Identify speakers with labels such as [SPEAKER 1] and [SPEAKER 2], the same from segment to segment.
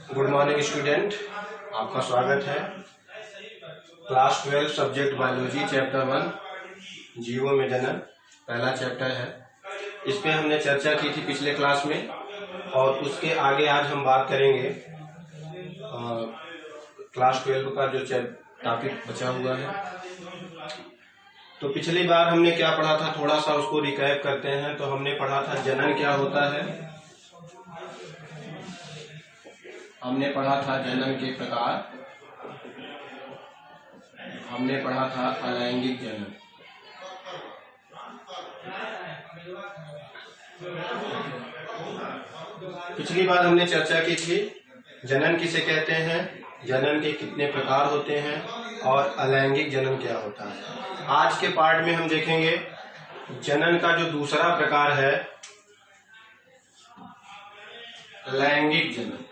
[SPEAKER 1] Good morning student, आपका स्वागत है। क्लास 12 सब्जेक्ट बायोलॉजी चैप्टर 1 जीवों में जनन पहला चैप्टर है। इस पे हमने चर्चा की थी पिछले क्लास में और उसके आगे आज हम बात करेंगे क्लास 12 का जो टॉपिक बचा हुआ है। तो पिछली बार हमने क्या पढ़ा था, थोड़ा सा उसको रिकैप करते हैं। तो हमने पढ़ा था जनन क्या होता है, हमने पढ़ा था जनन के प्रकार, हमने पढ़ा था अलैंगिक जनन, पिछली बार हमने चर्चा की थी जनन किसे कहते हैं, जनन के कितने प्रकार होते हैं और अलैंगिक जनन क्या होता है। आज के पार्ट में हम देखेंगे जनन का जो दूसरा प्रकार है लैंगिक जनन।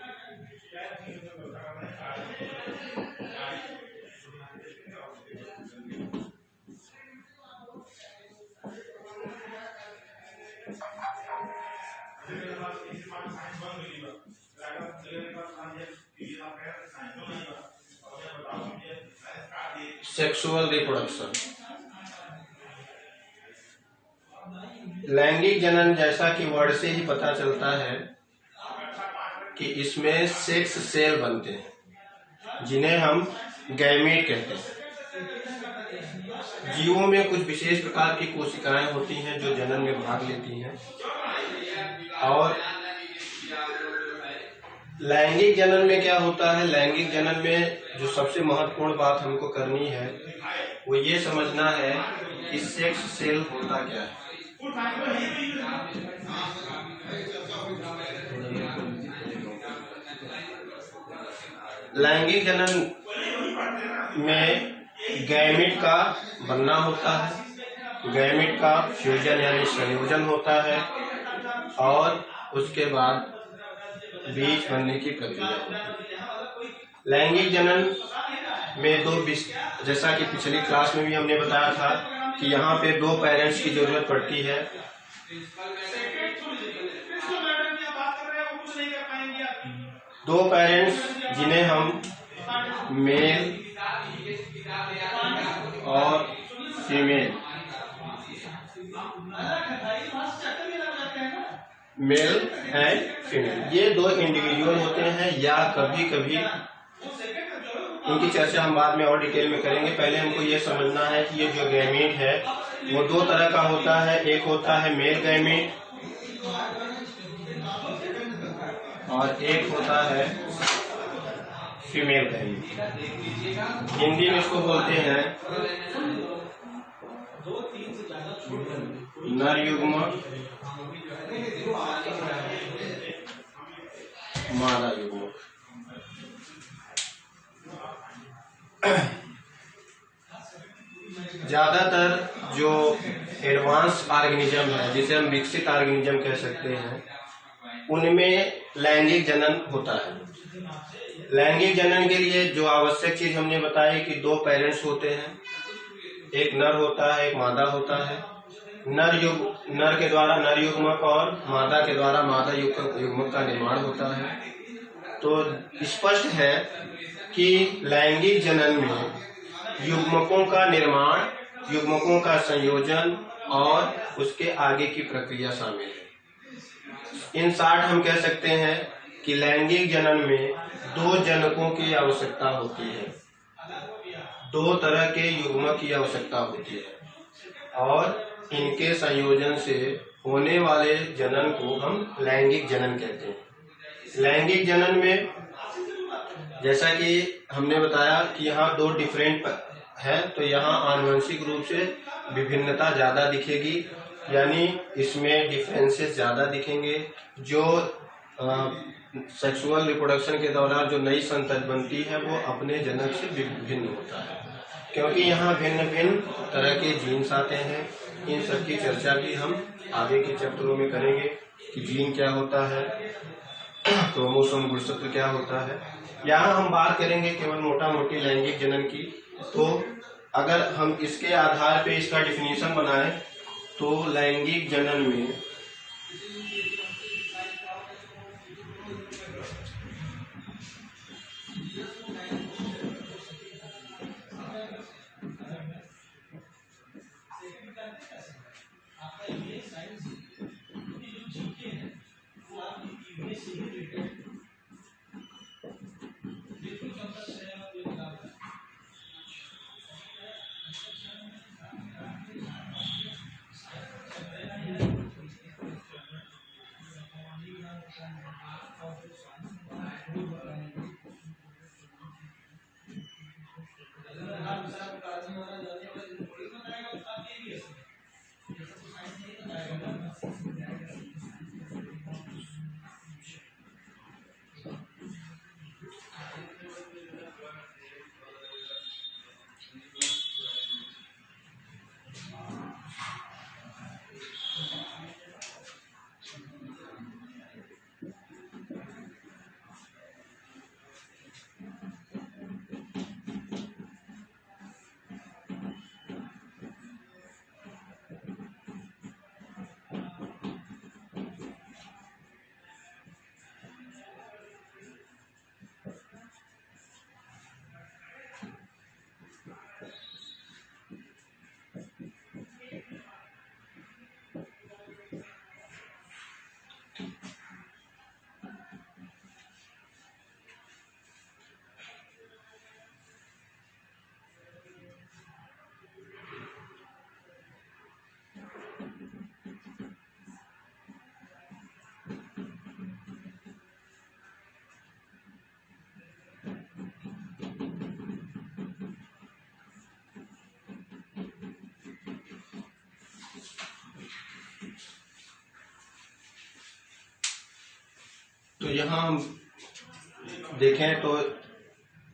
[SPEAKER 1] Sexual reproduction. लैंगिक जनन जैसा कि वर्ड से ही पता चलता है कि इसमें सेक्स सेल बनते हैं जिन्हें हम गैमीट कहते हैं। जीवों में कुछ विशेष प्रकार की कोशिकाएं होती हैं जो जनन में भाग लेती हैं। और लैंगिक जनन में क्या होता है, लैंगिक जनन में जो सबसे महत्वपूर्ण बात हमको करनी है वो ये समझना है कि सेक्स सेल होता क्या है। लैंगिक जनन में गैमीट का बनना होता है, गैमीट का फ्यूजन यानी संयोजन होता है और उसके बाद बीज बनने की प्रक्रिया होती है। लैंगिक जनन में जैसा कि पिछली क्लास में भी हमने बताया था कि यहाँ पे 2 पेरेंट्स की जरूरत पड़ती है। दो पेरेंट्स जिन्हें हम मेल और फीमेल, मेल एंड फीमेल, ये 2 इंडिविजुअल होते हैं या कभी कभी इनकी चर्चा हम बाद में और डिटेल में करेंगे। पहले हमको ये समझना है कि ये जो गैमीट है वो 2 तरह का होता है। एक होता है मेल गैमीट और एक होता है फीमेल गैमीट। हिंदी में इसको बोलते हैं नर युग्मक, मादा युग्मक। ज्यादातर जो एडवांस ऑर्गेनिज्म है, जिसे हम विकसित ऑर्गेनिज्म कह सकते हैं, उनमें लैंगिक जनन होता है। लैंगिक जनन के लिए जो आवश्यक चीज हमने बताई कि 2 पेरेंट्स होते हैं, एक नर होता है एक मादा होता है। नर के द्वारा नर युग्मक और मादा के द्वारा मादा युग्मक का निर्माण होता है। तो स्पष्ट है कि लैंगिक जनन में युग्मकों का निर्माण, युग्मकों का संयोजन और उसके आगे की प्रक्रिया शामिल है। इन शॉर्ट हम कह सकते हैं कि लैंगिक जनन में 2 जनकों की आवश्यकता होती है, 2 तरह के युग्मक की आवश्यकता होती है और इनके संयोजन से होने वाले जनन को हम लैंगिक जनन कहते हैं। लैंगिक जनन में जैसा कि हमने बताया कि यहाँ 2 डिफरेंट है, तो यहाँ आनुवंशिक रूप से विभिन्नता ज्यादा दिखेगी, यानी इसमें डिफरेंसेस ज्यादा दिखेंगे। जो सेक्सुअल रिप्रोडक्शन के दौरान जो नई संतति बनती है वो अपने जनक से भिन्न होता है, क्योंकि यहाँ भिन्न भिन्न तरह के जीन्स आते हैं। इन सब की चर्चा भी हम आगे के चैप्टरों में करेंगे कि जीन क्या होता है, क्रोमोसोम गुणसूत्र क्या होता है। यहाँ हम बात करेंगे केवल मोटा मोटी लैंगिक जनन की। तो अगर हम इसके आधार पे इसका डिफिनीशन बनाएं तो लैंगिक जनन में तो यहाँ हम देखें तो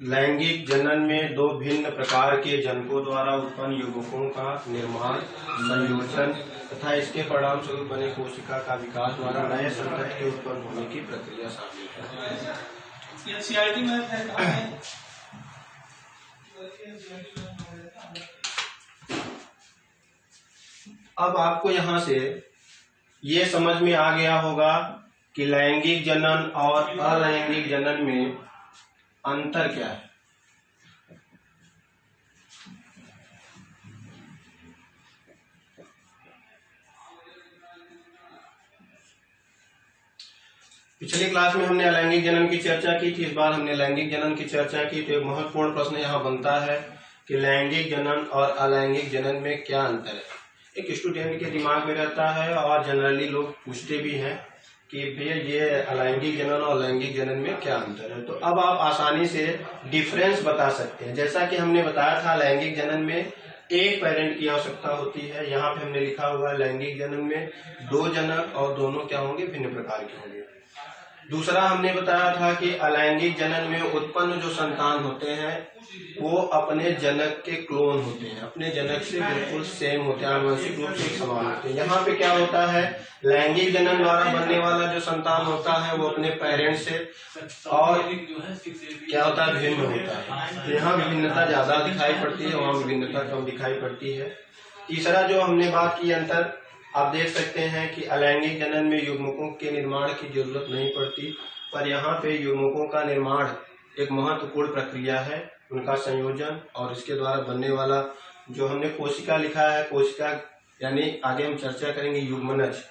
[SPEAKER 1] लैंगिक जनन में दो भिन्न प्रकार के जनकों द्वारा उत्पन्न युग्मकों का निर्माण, संयोजन तथा इसके परिणाम स्वरूप बने कोशिका का विकास द्वारा नए संतति के उत्पन्न होने की प्रक्रिया शामिल है। अब आपको यहाँ से ये समझ में आ गया होगा कि लैंगिक जनन और अलैंगिक जनन में अंतर क्या है। पिछली क्लास में हमने अलैंगिक जनन की चर्चा की थी, इस बार हमने लैंगिक जनन की चर्चा की। तो एक महत्वपूर्ण प्रश्न यहाँ बनता है कि लैंगिक जनन और अलैंगिक जनन में क्या अंतर है। एक स्टूडेंट के दिमाग में रहता है और जनरली लोग पूछते भी हैं कि भैया ये अलैंगिक जनन और लैंगिक जनन में क्या अंतर है। तो अब आप आसानी से डिफरेंस बता सकते हैं। जैसा कि हमने बताया था, लैंगिक जनन में एक पेरेंट की आवश्यकता होती है। यहाँ पे हमने लिखा हुआ है लैंगिक जनन में दो जनक और दोनों क्या होंगे, भिन्न प्रकार के होंगे। दूसरा हमने बताया था कि अलैंगिक जनन में उत्पन्न जो संतान होते हैं वो अपने जनक के क्लोन होते हैं, अपने जनक से बिल्कुल सेम होते हैं, आनुवंशिक रूप से समान होते हैं। यहाँ पे क्या होता है, लैंगिक जनन द्वारा बनने वाला जो संतान होता है वो अपने पेरेंट्स से और क्या होता है, भिन्न होता है। तो यहाँ विभिन्नता ज्यादा दिखाई पड़ती है, वहाँ विभिन्नता कम दिखाई पड़ती है। तीसरा जो हमने बात की अंतर, आप देख सकते हैं कि अलैंगिक जनन में युग्मकों के निर्माण की जरूरत नहीं पड़ती, पर यहाँ पे युग्मकों का निर्माण एक महत्वपूर्ण प्रक्रिया है, उनका संयोजन और इसके द्वारा बनने वाला जो हमने कोशिका लिखा है, कोशिका यानी आगे हम चर्चा करेंगे युग्मनज।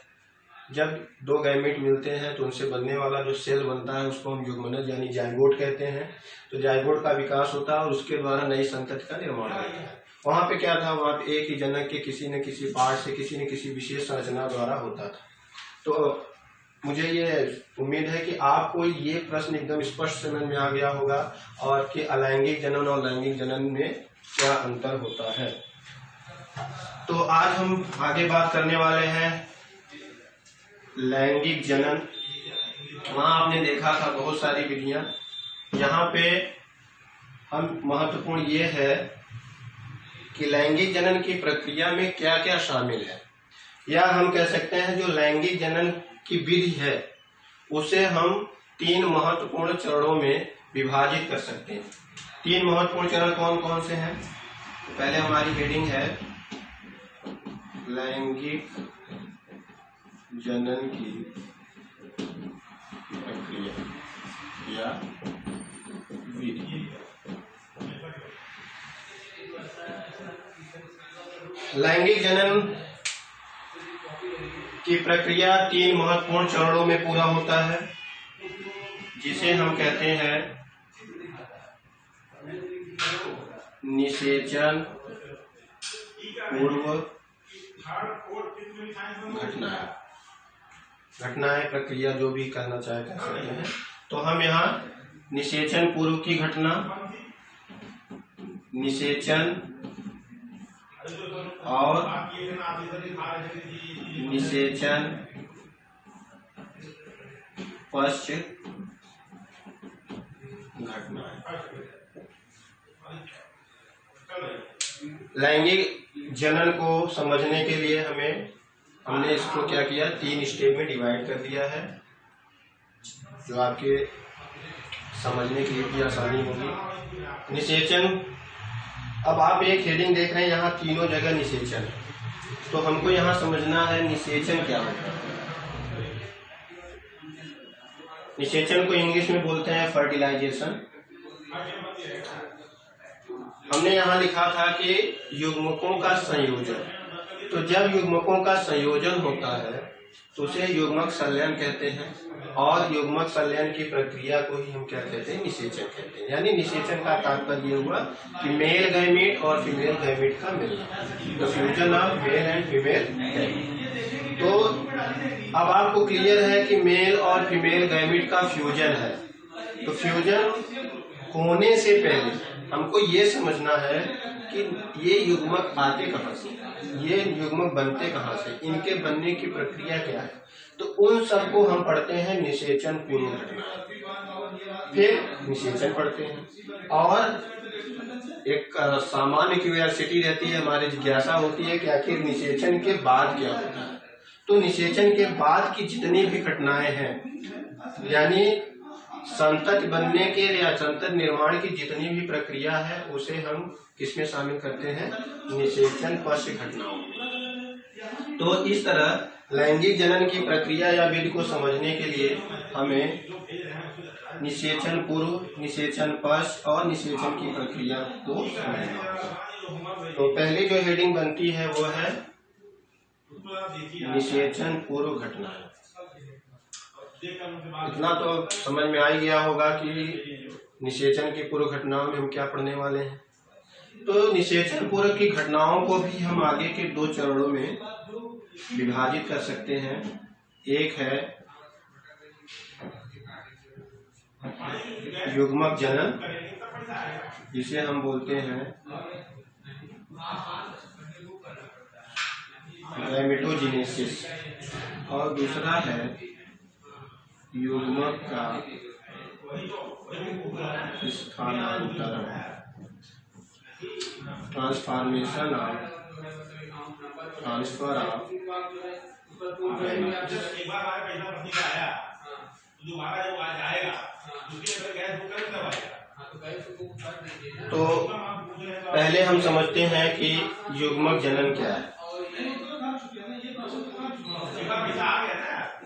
[SPEAKER 1] जब दो गैमेट मिलते हैं तो उनसे बनने वाला जो सेल बनता है उसको हम युग्मनज यानी जाइगोट कहते हैं। तो जाइगोट का विकास होता है और उसके द्वारा नई संतति का निर्माण होता है। वहां पे क्या था, वहां पे एक ही जनक के किसी न किसी पार्ट से किसी न किसी विशेष संरचना द्वारा होता था। तो मुझे ये उम्मीद है कि आपको ये प्रश्न एकदम स्पष्ट समझ में आ गया होगा और कि अलैंगिक जनन और लैंगिक जनन में क्या अंतर होता है। तो आज हम आगे बात करने वाले हैं लैंगिक जनन। वहां आपने देखा था बहुत सारी विधियां, यहाँ पे हम महत्वपूर्ण ये है कि लैंगिक जनन की प्रक्रिया में क्या क्या शामिल है, या हम कह सकते हैं जो लैंगिक जनन की विधि है उसे हम तीन महत्वपूर्ण चरणों में विभाजित कर सकते हैं। तीन महत्वपूर्ण चरण कौन कौन से हैं? पहले हमारी हेडिंग है लैंगिक जनन की प्रक्रिया या विधि। लैंगिक जनन की प्रक्रिया तीन महत्वपूर्ण चरणों में पूरा होता है। जिसे हम कहते हैं निषेचन पूर्व घटनाएं प्रक्रिया जो भी करना चाहे कर सकते हैं। तो हम यहाँ निषेचन पूर्व की घटना, निषेचन और निषेचन पश्च घटनाएं। लैंगिक जनन को समझने के लिए हमने इसको क्या किया, 3 स्टेप में डिवाइड कर दिया है, जो आपके समझने के लिए भी आसानी होगी। निषेचन, अब आप एक हेडिंग देख रहे हैं, यहाँ तीनों जगह निषेचन है, तो हमको यहाँ समझना है निषेचन क्या होता है। निषेचन को इंग्लिश में बोलते हैं फर्टिलाइजेशन। हमने यहाँ लिखा था कि युग्मकों का संयोजन, तो जब युग्मकों का संयोजन होता है तो उसे युग्मक संलयन कहते हैं, और युग्मक संलयन की प्रक्रिया को ही हम क्या कहते हैं, निषेचन कहते हैं। यानी निषेचन का तात्पर्य हुआ कि मेल गैमीट और फीमेल गैमीट का मिलना, the fusion of male and female gamete. तो अब आपको क्लियर है कि मेल और फीमेल गैमीट का फ्यूजन है, तो फ्यूजन होने से पहले हमको ये समझना है कि ये युग्मक आते कहाँ से, ये युग्मक बनते कहाँ से, इनके बनने की प्रक्रिया क्या है। तो उन सबको हम पढ़ते हैं निषेचन पूर्व घटना, फिर निषेचन पढ़ते हैं। और एक सामान्य क्यूरियोसिटी रहती है, हमारी जिज्ञासा होती है कि आखिर निषेचन के बाद क्या होता है। तो निषेचन के बाद की जितनी भी घटनाएं हैं, यानी संतति बनने के या संतति निर्माण की जितनी भी प्रक्रिया है, उसे हम किसमें शामिल करते हैं, निषेचन पश्च घटनाओं में। तो इस तरह लैंगिक जनन की प्रक्रिया या विधि को समझने के लिए हमें निषेचन पूर्व, निषेचन पश्च और निषेचन की प्रक्रिया को समझना। तो पहली जो हेडिंग बनती है वो है निषेचन पूर्व घटना। इतना तो समझ में आ ही गया होगा कि निषेचन की पूर्व घटनाओं में हम क्या पढ़ने वाले हैं। तो निषेचन पूर्व की घटनाओं को भी हम आगे के 2 चरणों में विभाजित कर सकते हैं। एक है युग्मक जनन, जिसे हम बोलते हैं गैमेटोजेनेसिस, और दूसरा है युग्मक का स्थानांतरण, ट्रांसफॉर्मेशन ऑफ, ट्रांसफर ऑफ। तो पहले हम समझते हैं कि युग्मक जनन क्या है।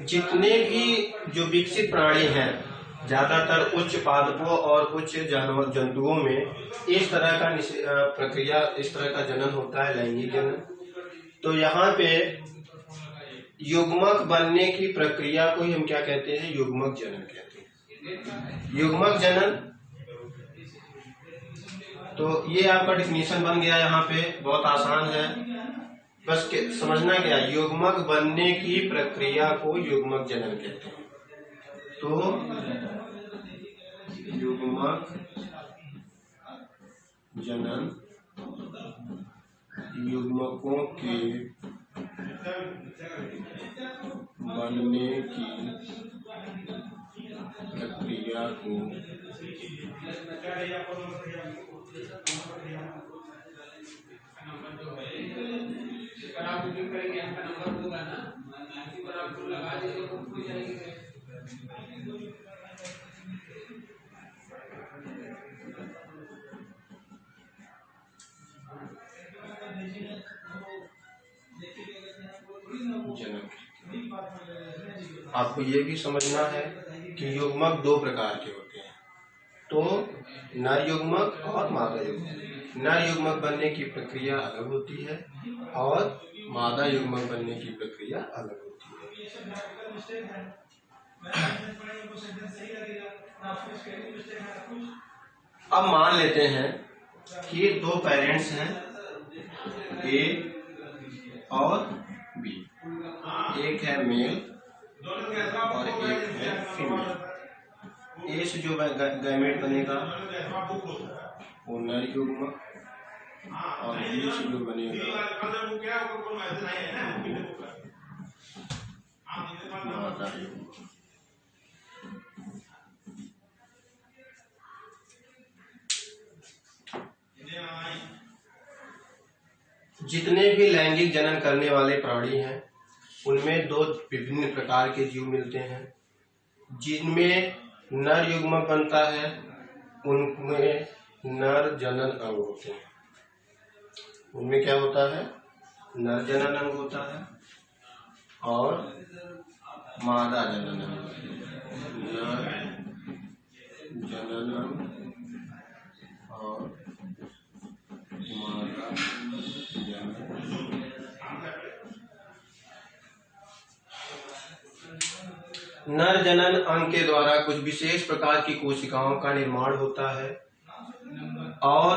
[SPEAKER 1] जितने भी जो विकसित प्राणी हैं, ज्यादातर उच्च पादपों और उच्च जानवर जंतुओं में इस तरह का प्रक्रिया, इस तरह का जनन होता है, लैंगिक जनन। तो यहाँ पे युग्मक बनने की प्रक्रिया को ही हम क्या कहते हैं, युग्मक जनन कहते हैं। युग्मक जनन, तो ये आपका डिफिनीशन बन गया यहाँ पे, बहुत आसान है, बस समझना क्या, युग्मक बनने की प्रक्रिया को युग्मक जनन कहते हैं। तो युग्मक जनन युग्मकों के बनने की प्रक्रिया को जनक। आपको ये भी समझना है कि युग्मक 2 प्रकार के होते हैं, तो नर युग्मक और मादा युग्मक। नर युग्मक बनने की प्रक्रिया अलग होती है और मादा युग्मक बनने की प्रक्रिया अलग होती है। अब मान लेते हैं कि दो पेरेंट्स हैं ए और बी, एक है मेल और एक है फीमेल। ए से जो गैमेट बनेगा वो नर युग्म और बी से जो बनेगा मादा युग्म। जितने भी लैंगिक जनन करने वाले प्राणी हैं उनमें दो विभिन्न प्रकार के जीव मिलते हैं। जिनमें नर युग्मक बनता है उनमें नर जनन अंग होते हैं। उनमें क्या होता है? नर जनन अंग होता है और मादा जनन अंग। नर जनन अंग और मादा नर जनन अंग के द्वारा कुछ विशेष प्रकार की कोशिकाओं का निर्माण होता है और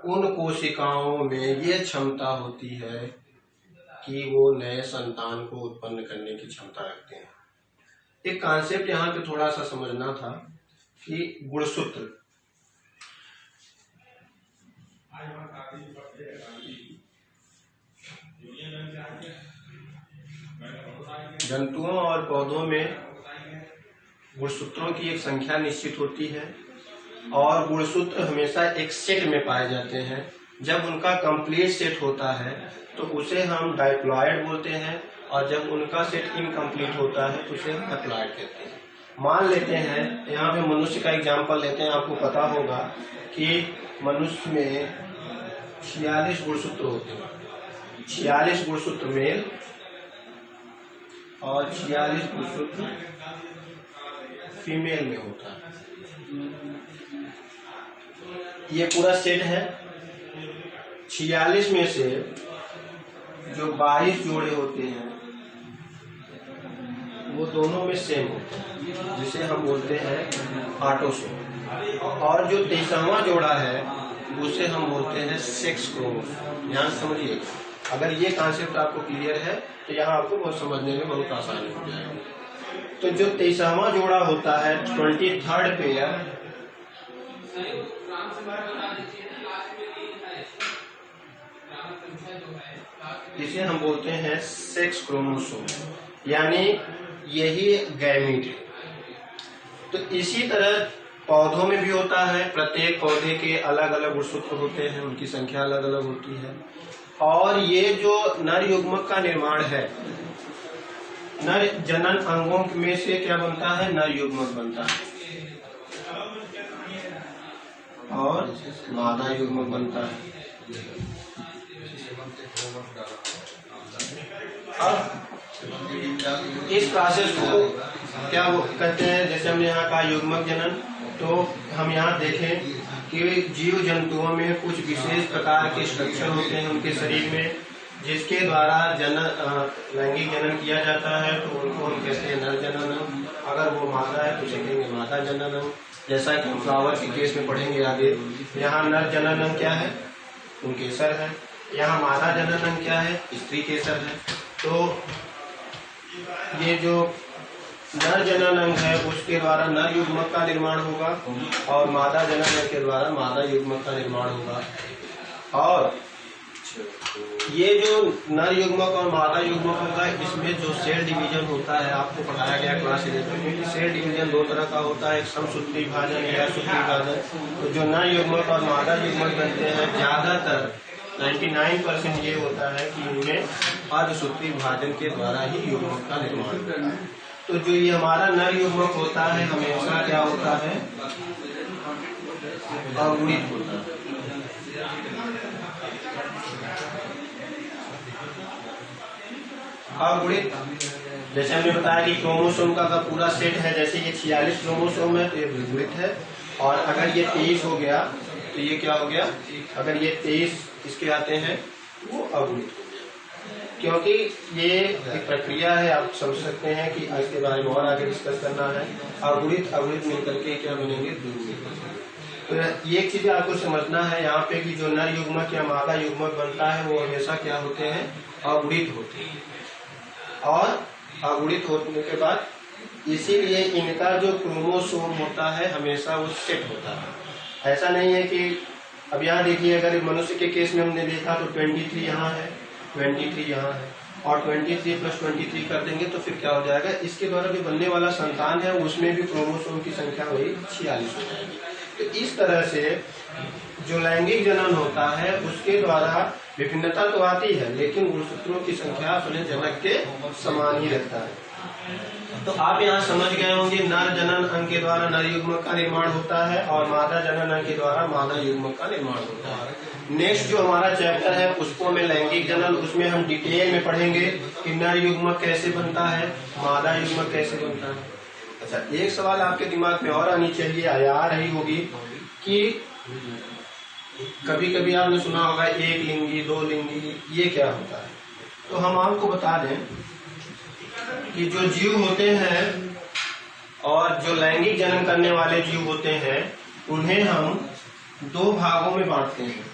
[SPEAKER 1] उन कोशिकाओं में ये क्षमता होती है कि वो नए संतान को उत्पन्न करने की क्षमता रखते हैं। एक कॉन्सेप्ट यहाँ पे थोड़ा सा समझना था कि गुणसूत्र, जंतुओं और पौधों में गुणसूत्रों की एक संख्या निश्चित होती है और गुणसूत्र हमेशा एक सेट में पाए जाते हैं। जब उनका कंप्लीट सेट होता है तो उसे हम डाइप्लॉयड बोलते हैं और जब उनका सेट इनकम्प्लीट होता है तो उसे हम हैप्लॉयड कहते हैं। मान लेते हैं, यहाँ पे मनुष्य का एग्जाम्पल लेते हैं। आपको पता होगा कि मनुष्य में 46 गुणसूत्र होते हैं। 46 गुणसूत्र मेल और 46 गुणसूत्र फीमेल में होता है। ये पूरा सेट है। 46 में से जो 22 जोड़े होते हैं वो दोनों में सेम होते हैं, जिसे हम बोलते हैं ऑटोसोम। और जो 23वां जोड़ा है उसे हम बोलते हैं सेक्स क्रोमोसोम। ध्यान समझिए, अगर ये कॉन्सेप्ट आपको क्लियर है तो यहाँ आपको बहुत समझने में बहुत आसानी हो जाएगी। तो जो 23वां जोड़ा होता है 23rd पेयर, इसे हम बोलते हैं सेक्स क्रोमोसोम, यानी यही गैमीट है। तो इसी तरह पौधों में भी होता है। प्रत्येक पौधे के अलग अलग गुणसूत्र होते हैं, उनकी संख्या अलग अलग होती है। और ये जो नर युग्मक का निर्माण है, नर जनन अंगों में से क्या बनता है? नर युग्मक बनता है और मादा युग्मक बनता है। अब इस प्रोसेस को क्या कहते हैं? जैसे हमने यहाँ कहा युग्मक जनन, तो हम यहाँ देखें कि जीव जंतुओं में कुछ विशेष प्रकार के स्ट्रक्चर होते हैं उनके शरीर में, जिसके द्वारा लैंगिक जनन किया जाता है। तो उनको हम कहते हैं नर जनन। अगर वो मादा है तो उसे कहेंगे मादा जनन। जैसा कि फ्लावर के केस में पढ़ेंगे आगे। यहाँ नर जनन क्या है? पुंकेसर है। यहाँ मादा जनन क्या है? स्त्री केसर है। तो ये जो नर जनन अंग है उसके द्वारा नर युग्मक का निर्माण होगा और मादा जनन अंग के द्वारा मादा युग्मक का निर्माण होगा। और ये जो नर युग्मक और मादा युग्मक होगा, इसमें जो सेल डिवीजन होता है, आपको पढ़ाया गया क्लास 11 में, सेल डिवीजन दो तरह का होता है, एक समसूत्री विभाजन या सूत्री विभाजन। तो जो नर युग्मक और मादा युग्मक बनते हैं, ज्यादातर 99% ये होता है कि इनमें अर्धसूत्री विभाजन के द्वारा ही युग्मक का निर्माण होता है। तो जो ये हमारा नर युग्मक होता है हमेशा क्या होता है? अगुणित होता है। अगुणित, जैसे हमने बताया कि क्रोमोसोम का पूरा सेट है। जैसे ये 46 क्रोमोसोम है तो ये द्विगुणित है, और अगर ये 23 हो गया तो ये क्या हो गया? अगर ये 23 इसके आते हैं वो अगुणित हो गया। क्योंकि ये एक प्रक्रिया है, आप समझ सकते हैं कि इसके बारे में और आगे डिस्कस करना है। अगुणित अगुणित मिलकर के क्या बनेंगे, द्विगुणित। तो ये चीज आपको समझना है यहाँ पे कि जो नर युग्मक या मादा युग्मक बनता है वो हमेशा क्या होते हैं, अगुणित होते हैं। और अगुणित होने के बाद इसीलिए इनका जो क्रोमोसोम होता है हमेशा वो सेट होता है। ऐसा नहीं है कि अब यहाँ देखिए, अगर मनुष्य के केस में हमने देखा तो 23 यहाँ है, 23 यहाँ है, और 23 + 23 कर देंगे तो फिर क्या हो जाएगा, इसके द्वारा जो बनने वाला संतान है उसमें भी क्रोमोसोम की संख्या वही 46 हो जाएगी। तो इस तरह से जो लैंगिक जनन होता है उसके द्वारा विभिन्नता तो आती है, लेकिन गुणसूत्रों की संख्या अपने जनक के समान ही रहता है। तो आप यहाँ समझ गए होंगे, नर जनन अंग के द्वारा नर युग्मक का निर्माण होता है और मादा जनन अंग के द्वारा मादा युग्मक का निर्माण होता है। नेक्स्ट जो हमारा चैप्टर है उसको में लैंगिक जनन, उसमें हम डिटेल में पढ़ेंगे कि नर युग्मक कैसे बनता है, मादा युग्मक कैसे बनता है। अच्छा, एक सवाल आपके दिमाग में और आनी चाहिए, आ रही होगी कि कभी कभी आपने सुना होगा एक लिंगी, दो लिंगी, ये क्या होता है। तो हम आपको बता दें कि जो जीव होते हैं और जो लैंगिक जनन करने वाले जीव होते हैं उन्हें हम 2 भागों में बांटते हैं।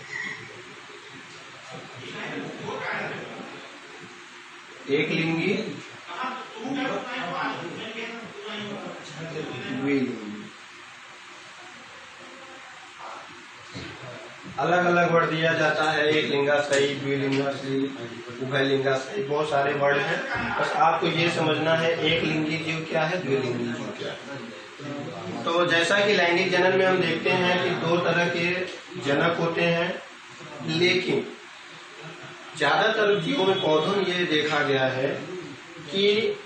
[SPEAKER 1] एक लिंगी, द्विलिंगी। अलग अलग वर्ड दिया जाता है, एक लिंगाश्रयी, द्विलिंगाश्रयी, उभयलिंगाश्रयी, बहुत सारे वर्ड हैं। बस आपको ये समझना है एक लिंगी जीव क्या है, द्विलिंगी जीव क्या है। तो जैसा कि लैंगिक जनन में हम देखते हैं कि 2 तरह के जनक होते हैं, लेकिन ज्यादातर जीवों में, पौधों में ये देखा गया है कि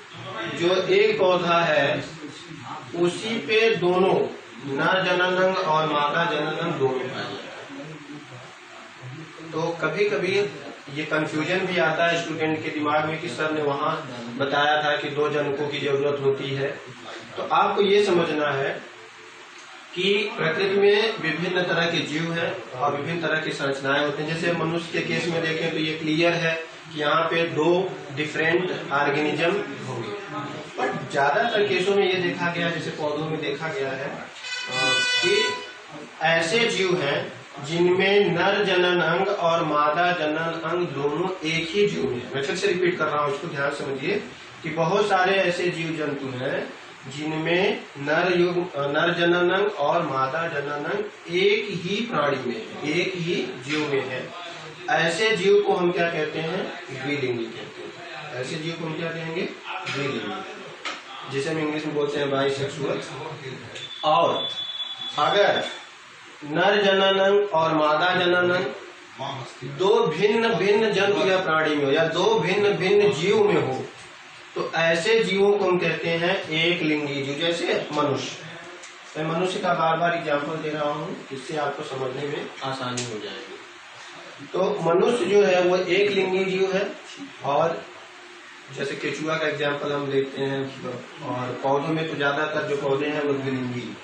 [SPEAKER 1] जो एक पौधा है उसी पे दोनों नर जनन अंग और मादा जनन अंग दोनों पाए जाते हैं। तो कभी कभी ये कंफ्यूजन भी आता है स्टूडेंट के दिमाग में कि सर ने वहाँ बताया था कि 2 जनकों की जरूरत होती है। तो आपको ये समझना है कि प्रकृति में विभिन्न तरह के जीव हैं और विभिन्न तरह की संरचनाएं होती हैं। जैसे मनुष्य के केस में देखें तो ये क्लियर है कि यहाँ पे 2 डिफरेंट ऑर्गेनिज्म होंगे, बट ज्यादातर केसों में ये देखा गया, जैसे पौधों में देखा गया है कि ऐसे जीव हैं जिनमें नर जनन अंग और मादा जनन अंग दोनों एक ही जीव में। मैं फिर से रिपीट कर रहा हूँ, इसको ध्यान समझिए कि बहुत सारे ऐसे जीव जंतु हैं जिनमें नर जनन अंग और मादा जनन अंग एक ही प्राणी में, एक ही जीव में है। ऐसे जीव को हम क्या कहते हैं, द्विलिंगी कहते हैं। ऐसे जीव को हम क्या कहेंगे, द्विलिंगी, जिसे हम इंग्लिश में बोलते हैं बाइसेक्सुअल। और अगर नर जनन अंग और मादा जनन अंग 2 भिन्न भिन्न जंतु या प्राणी में हो या 2 भिन्न भिन्न जीव में हो तो ऐसे जीवों को हम कहते हैं एक लिंगी जीव। जैसे मनुष्य, मैं मनुष्य का बार बार एग्जाम्पल दे रहा हूँ, इससे आपको समझने में आसानी हो जाएगी। तो मनुष्य जो है वो एक लिंगी जीव है, और जैसे केचुआ का एग्जाम्पल हम लेते हैं, और पौधों में तो ज्यादातर जो पौधे हैं वो द्विलिंगी।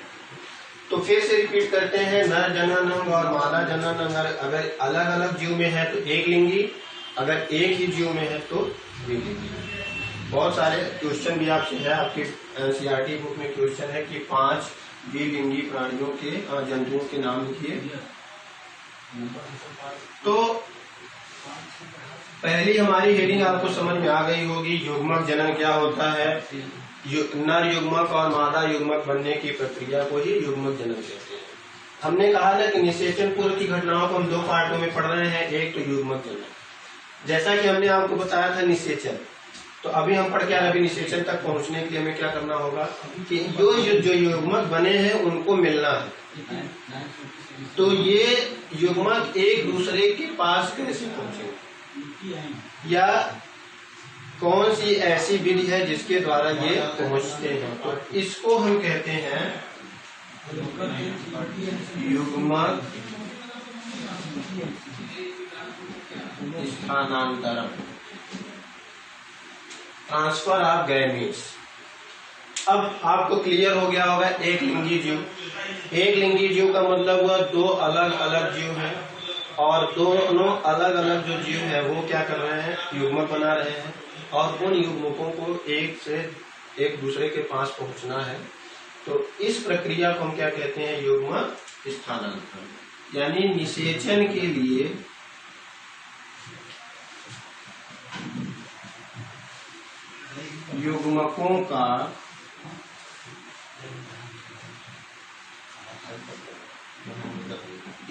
[SPEAKER 1] तो फिर से रिपीट करते हैं, नर जनन अंग और मादा जनन अंग अगर अलग अलग जीव में है तो एक लिंगी, अगर एक ही जीव में है तो द्विलिंगी। बहुत सारे क्वेश्चन भी आपसे है, आपके एनसीईआरटी बुक में क्वेश्चन है कि 5 द्विलिंगी प्राणियों के जंतुओं के नाम लिखिए। तो पहली हमारी हेडिंग आपको समझ में आ गई होगी, युग्मक जनन क्या होता है। नर युग्मक और मादा युग्मक बनने की प्रक्रिया को ही युग्मक जनन कहते हैं। हमने कहा ना कि निषेचन पूर्व की घटनाओं को हम 2 पार्टों में पढ़ रहे हैं, एक तो युग्मक जनन, जैसा कि हमने आपको बताया था निषेचन। तो अभी हम पढ़ के अभी निषेचन तक पहुंचने के लिए हमें क्या करना होगा कि जो युग्मक बने हैं उनको मिलना है। तो ये युग्मक एक दूसरे के पास कैसे पहुंचे, या कौन सी ऐसी विधि है जिसके द्वारा ये पहुंचते हैं, तो इसको हम कहते हैं युग्मक स्थानांतरण, ट्रांसफर ऑफ गैमीट्स। अब आपको क्लियर हो गया होगा एक लिंगी जीव। एक लिंगी जीव का मतलब हुआ 2 अलग अलग जीव हैं और दोनों अलग अलग जो जीव है वो क्या कर रहे हैं, युग्मक बना रहे हैं और उन युग्मकों को एक से एक दूसरे के पास पहुंचना है। तो इस प्रक्रिया को हम क्या कहते हैं, युग्मक स्थानांतरण। यानी निषेचन के लिए युग्मकों का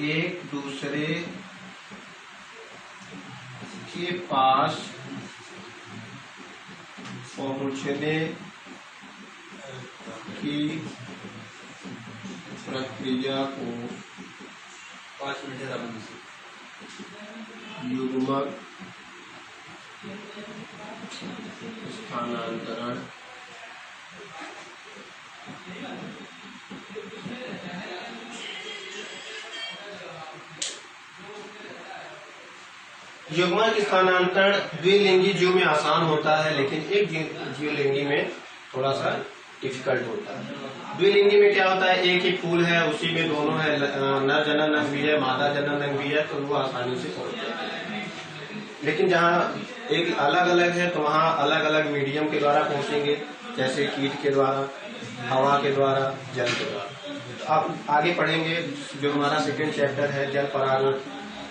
[SPEAKER 1] एक दूसरे के पास पहुंचने की प्रक्रिया को युग्मक स्थानांतरण युग्मक स्थानांतरण द्विलिंगी जीव में आसान होता है, लेकिन एक जीवलिंगी में थोड़ा सा डिफिकल्ट होता है। द्विलिंगी में क्या होता है, एक ही फूल है, उसी में दोनों है, नर जनन अंग भी है, मादा जनन अंग भी है, तो वो आसानी से पहुंच जाते हैं। लेकिन जहाँ एक अलग अलग है तो वहाँ अलग अलग मीडियम के द्वारा पहुंचेंगे, जैसे कीट के द्वारा, हवा के द्वारा, जल के द्वारा। आप आगे पढ़ेंगे जो हमारा सेकंड चैप्टर है जल परागण।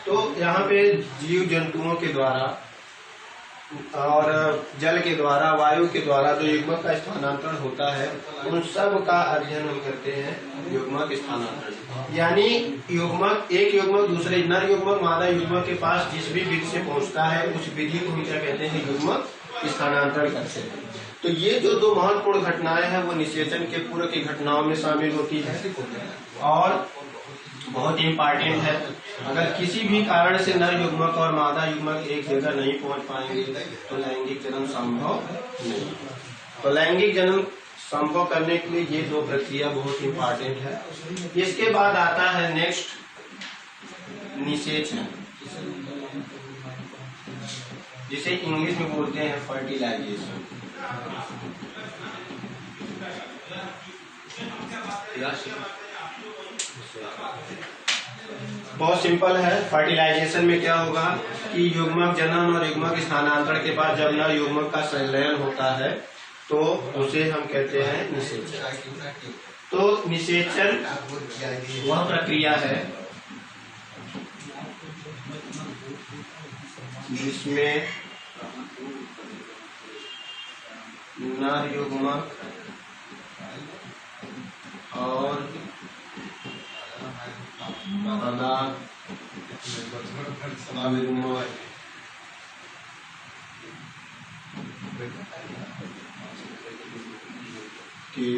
[SPEAKER 1] तो यहाँ पे जीव जंतुओं के द्वारा और जल के द्वारा, वायु के द्वारा जो युग्मक का स्थानांतरण होता है, उन सब का अध्ययन हम करते हैं युग्मक स्थानांतरण। यानी युग्मक, एक युग्मक दूसरे नर युग्मक मादा युग्मक के पास जिस भी विधि से पहुंचता है, उस विधि को हम क्या कहते हैं, युग्मक स्थानांतरण करते हैं। तो ये जो दो महत्वपूर्ण घटनाएं हैं वो निषेचन के पूर्व की घटनाओं में शामिल होती है और बहुत इम्पोर्टेंट है। अगर किसी भी कारण से नर युग्मक और मादा युग्मक एक जगह नहीं पहुंच पाएंगे तो लैंगिक जन्म संभव नहीं। तो लैंगिक जन्म संभव करने के लिए ये दो प्रक्रिया बहुत इम्पोर्टेंट है। इसके बाद आता है नेक्स्ट निषेचन, जिसे इंग्लिश में बोलते हैं फर्टिलाइजेशन। बहुत सिंपल है। फर्टिलाइजेशन में क्या होगा कि युग्मक जनन और युग्मक स्थानांतरण के बाद जब नर युग्मक का संलयन होता है तो उसे हम कहते हैं निषेचन। तो निषेचन वह प्रक्रिया है जिसमें नर युग्मक और मादा युग्मक के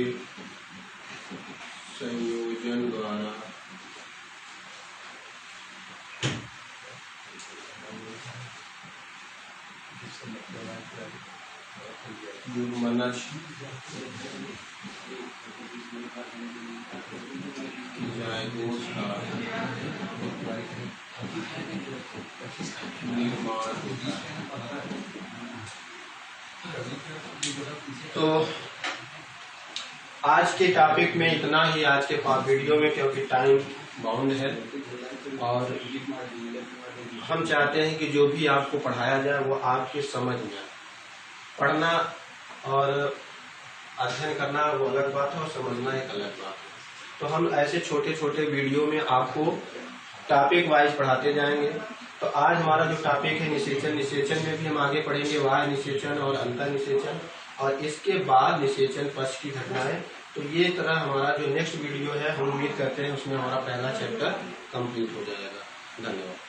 [SPEAKER 1] संयोजन द्वारा युग्मनज जायगोट का निर्माण होता है। तो आज के टॉपिक में इतना ही, आज के वीडियो में, क्योंकि टाइम बाउंड है और हम चाहते हैं कि जो भी आपको पढ़ाया जाए वो आपके समझ में आए। पढ़ना और अध्ययन करना वो अलग बात है और समझना एक अलग बात है। तो हम ऐसे छोटे छोटे वीडियो में आपको टॉपिक वाइज पढ़ाते जाएंगे। तो आज हमारा जो टॉपिक है निषेचन, निषेचन में भी हम आगे पढ़ेंगे बाह्य निषेचन और अंतर निषेचन, और इसके बाद निषेचन पक्ष की घटनाएं। तो ये तरह हमारा जो नेक्स्ट वीडियो है, हम उम्मीद करते हैं उसमें हमारा पहला चैप्टर कंप्लीट हो जाएगा। धन्यवाद।